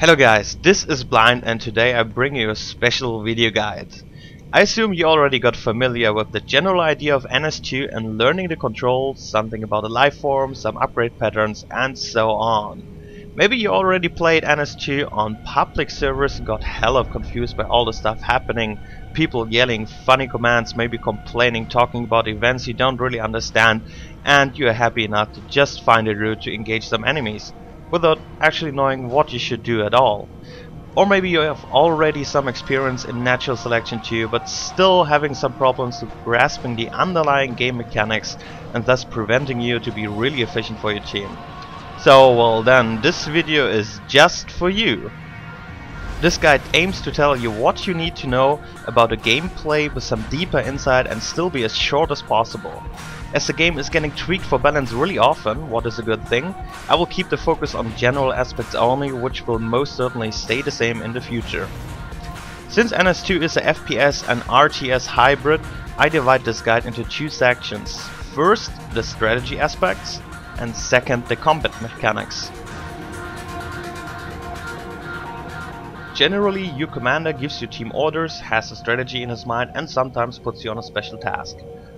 Hello guys, this is Blind and today I bring you a special video guide. I assume you already got familiar with the general idea of NS2 and learning the controls, something about the life form, some upgrade patterns and so on. Maybe you already played NS2 on public servers and got hella confused by all the stuff happening, people yelling funny commands, maybe complaining, talking about events you don't really understand, and you are happy enough to just find a route to engage some enemies without actually knowing what you should do at all. Or maybe you have already some experience in natural selection too, but still having some problems with grasping the underlying game mechanics and thus preventing you to be really efficient for your team. So well then, this video is just for you. This guide aims to tell you what you need to know about the gameplay with some deeper insight and still be as short as possible. As the game is getting tweaked for balance really often, what is a good thing, I will keep the focus on general aspects only, which will most certainly stay the same in the future. Since NS2 is a FPS and RTS hybrid, I divide this guide into two sections. First, the strategy aspects, and second, the combat mechanics. Generally, your commander gives your team orders, has a strategy in his mind and sometimes puts you on a special task.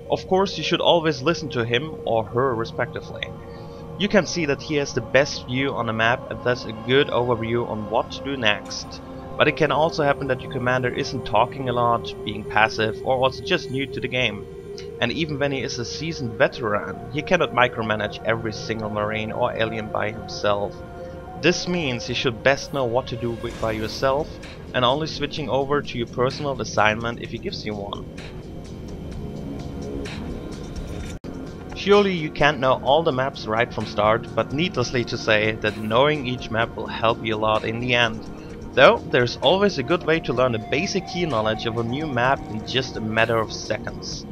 Of course, you should always listen to him or her respectively. You can see that he has the best view on the map and thus a good overview on what to do next. But it can also happen that your commander isn't talking a lot, being passive, or was just new to the game. And even when he is a seasoned veteran, he cannot micromanage every single marine or alien by himself. This means you should best know what to do by yourself and only switching over to your personal assignment if he gives you one. Surely you can't know all the maps right from start, but needlessly to say that knowing each map will help you a lot in the end. Though there's always a good way to learn the basic key knowledge of a new map in just a matter of seconds.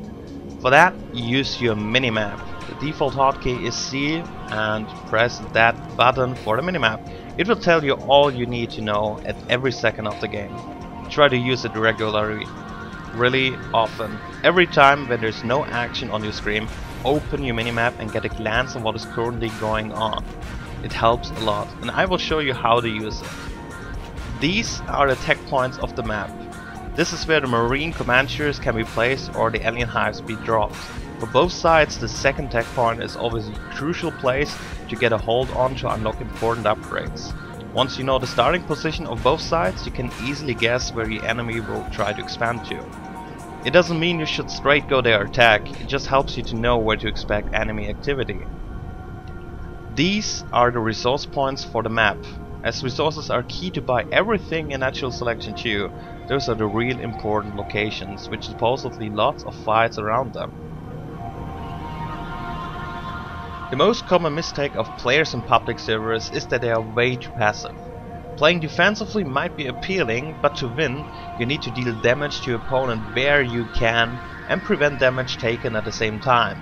For that, use your minimap. The default hotkey is C and press that button for the minimap. It will tell you all you need to know at every second of the game. Try to use it regularly, really often. Every time when there's no action on your screen, open your minimap and get a glance on what is currently going on. It helps a lot, and I will show you how to use it. These are the tech points of the map. This is where the marine command shares can be placed or the alien hives be dropped. For both sides, the second tech point is always a crucial place to get a hold on to unlock important upgrades. Once you know the starting position of both sides, you can easily guess where the enemy will try to expand to. It doesn't mean you should straight go their attack, it just helps you to know where to expect enemy activity. These are the resource points for the map. As resources are key to buy everything in natural selection too, those are the real important locations, with supposedly lots of fights around them. The most common mistake of players in public servers is that they are way too passive. Playing defensively might be appealing, but to win, you need to deal damage to your opponent where you can and prevent damage taken at the same time.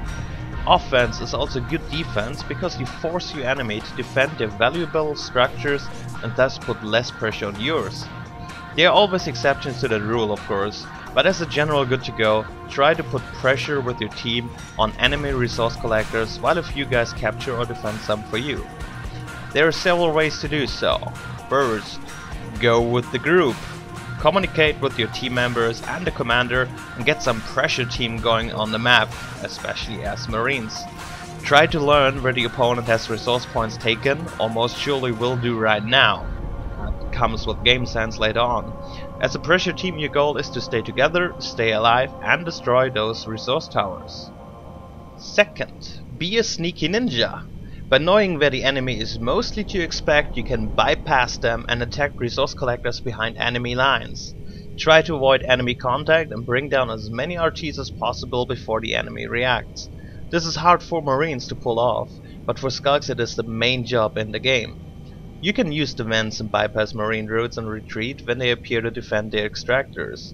Offense is also good defense because you force your enemy to defend their valuable structures and thus put less pressure on yours. There are always exceptions to that rule, of course, but as a general good to go, try to put pressure with your team on enemy resource collectors while a few guys capture or defend some for you. There are several ways to do so. First, go with the group. Communicate with your team members and the commander and get some pressure team going on the map, especially as marines. Try to learn where the opponent has resource points taken, or most surely will do right now. That comes with game sense later on. As a pressure team, your goal is to stay together, stay alive and destroy those resource towers. Second, be a sneaky ninja. By knowing where the enemy is mostly to expect, you can bypass them and attack resource collectors behind enemy lines. Try to avoid enemy contact and bring down as many RTs as possible before the enemy reacts. This is hard for marines to pull off, but for skulks it is the main job in the game. You can use the vents and bypass marine routes and retreat when they appear to defend their extractors.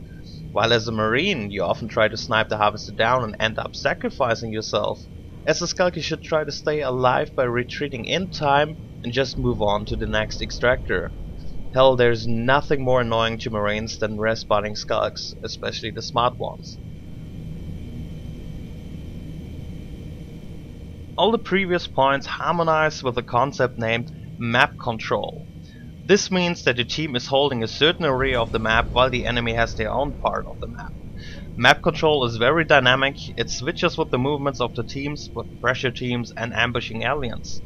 While as a marine, you often try to snipe the harvester down and end up sacrificing yourself. As a skulk, you should try to stay alive by retreating in time and just move on to the next extractor. Hell, there's nothing more annoying to marines than respawning skulks, especially the smart ones. All the previous points harmonize with a concept named map control. This means that your team is holding a certain area of the map while the enemy has their own part of the map. Map control is very dynamic, it switches with the movements of the teams, with pressure teams and ambushing aliens.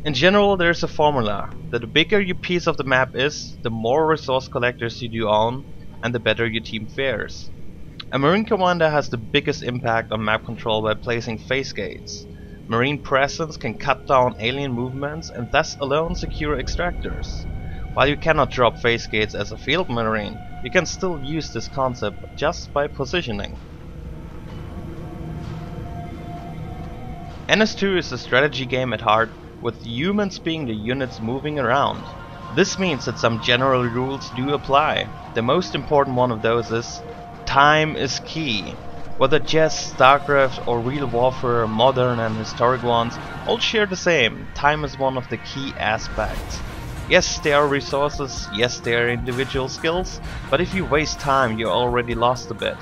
In general, there is a formula that the bigger your piece of the map is, the more resource collectors you do own, and the better your team fares. A Marine commander has the biggest impact on map control by placing phase gates. Marine presence can cut down alien movements and thus alone secure extractors. While you cannot drop phase gates as a field marine, you can still use this concept just by positioning. NS2 is a strategy game at heart, with humans being the units moving around. This means that some general rules do apply. The most important one of those is time is key. Whether chess, StarCraft or real warfare, modern and historic ones, all share the same. Time is one of the key aspects. Yes, there are resources, yes, there are individual skills, but if you waste time, you're already lost a bit.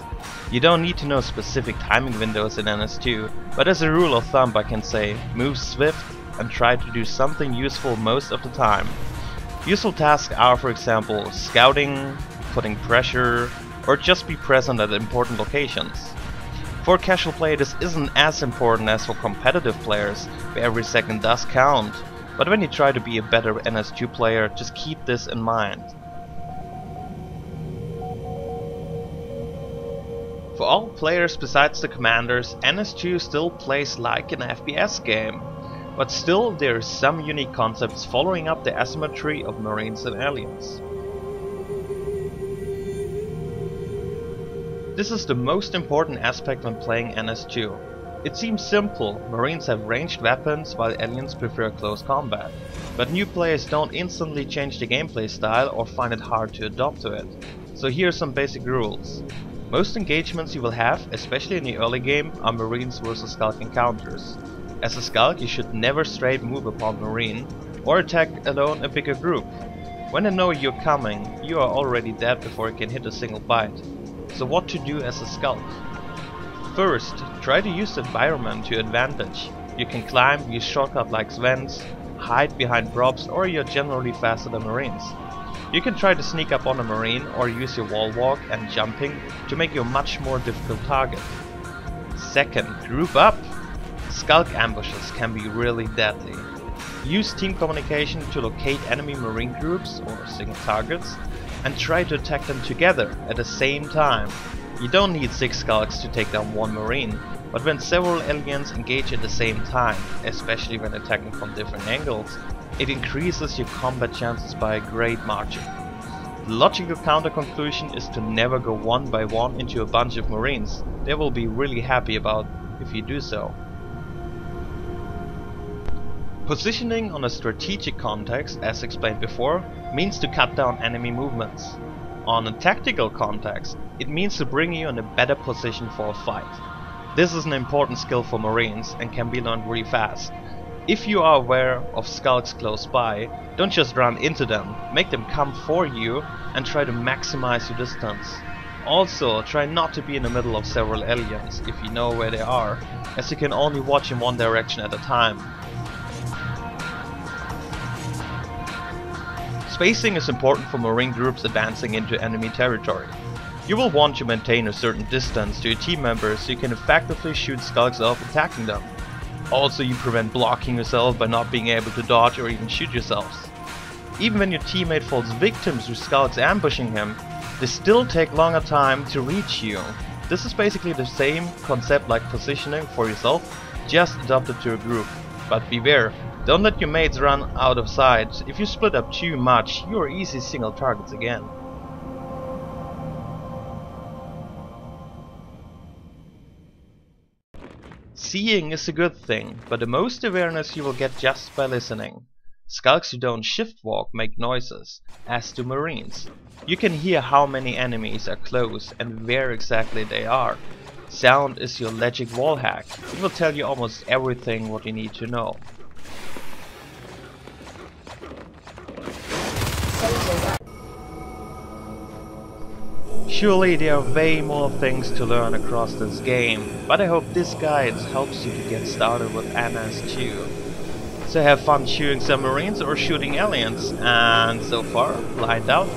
You don't need to know specific timing windows in NS2, but as a rule of thumb I can say, move swift and try to do something useful most of the time. Useful tasks are, for example, scouting, putting pressure, or just be present at important locations. For casual play this isn't as important as for competitive players, where every second does count. But when you try to be a better NS2 player, just keep this in mind. For all players besides the commanders, NS2 still plays like an FPS game. But still there are some unique concepts following up the asymmetry of Marines and aliens. This is the most important aspect when playing NS2. It seems simple, Marines have ranged weapons while aliens prefer close combat. But new players don't instantly change the gameplay style or find it hard to adapt to it. So here are some basic rules. Most engagements you will have, especially in the early game, are Marines versus Skulk encounters. As a Skulk you should never straight move upon Marine, or attack alone a bigger group. When they know you're coming, you are already dead before you can hit a single bite. So what to do as a Skulk? First, try to use the environment to your advantage. You can climb, use shortcuts like vents, hide behind props, or you're generally faster than Marines. You can try to sneak up on a Marine or use your wall walk and jumping to make you a much more difficult target. Second, group up. Skulk ambushes can be really deadly. Use team communication to locate enemy Marine groups or single targets and try to attack them together at the same time. You don't need 6 Skulks to take down one Marine, but when several aliens engage at the same time, especially when attacking from different angles, it increases your combat chances by a great margin. The logical counter conclusion is to never go one by one into a bunch of Marines. They will be really happy about if you do so. Positioning on a strategic context, as explained before, means to cut down enemy movements. On a tactical context, it means to bring you in a better position for a fight. This is an important skill for Marines and can be learned really fast. If you are aware of Skulks close by, don't just run into them, make them come for you and try to maximize your distance. Also, try not to be in the middle of several aliens if you know where they are, as you can only watch in one direction at a time. Spacing is important for Marine groups advancing into enemy territory. You will want to maintain a certain distance to your team members so you can effectively shoot Skulks off attacking them. Also, you prevent blocking yourself by not being able to dodge or even shoot yourselves. Even when your teammate falls victim to Skulks ambushing him, they still take longer time to reach you. This is basically the same concept like positioning for yourself, just adapted to a group. But beware, don't let your mates run out of sight. If you split up too much, you are easy single targets again. Seeing is a good thing, but the most awareness you will get just by listening. Skulks who don't shift walk make noises, as do Marines. You can hear how many enemies are close and where exactly they are. Sound is your logic wall hack. It will tell you almost everything what you need to know. Surely there are way more things to learn across this game, but I hope this guide helps you to get started with NS2. So have fun shooting submarines or shooting aliens, and so far, blind out.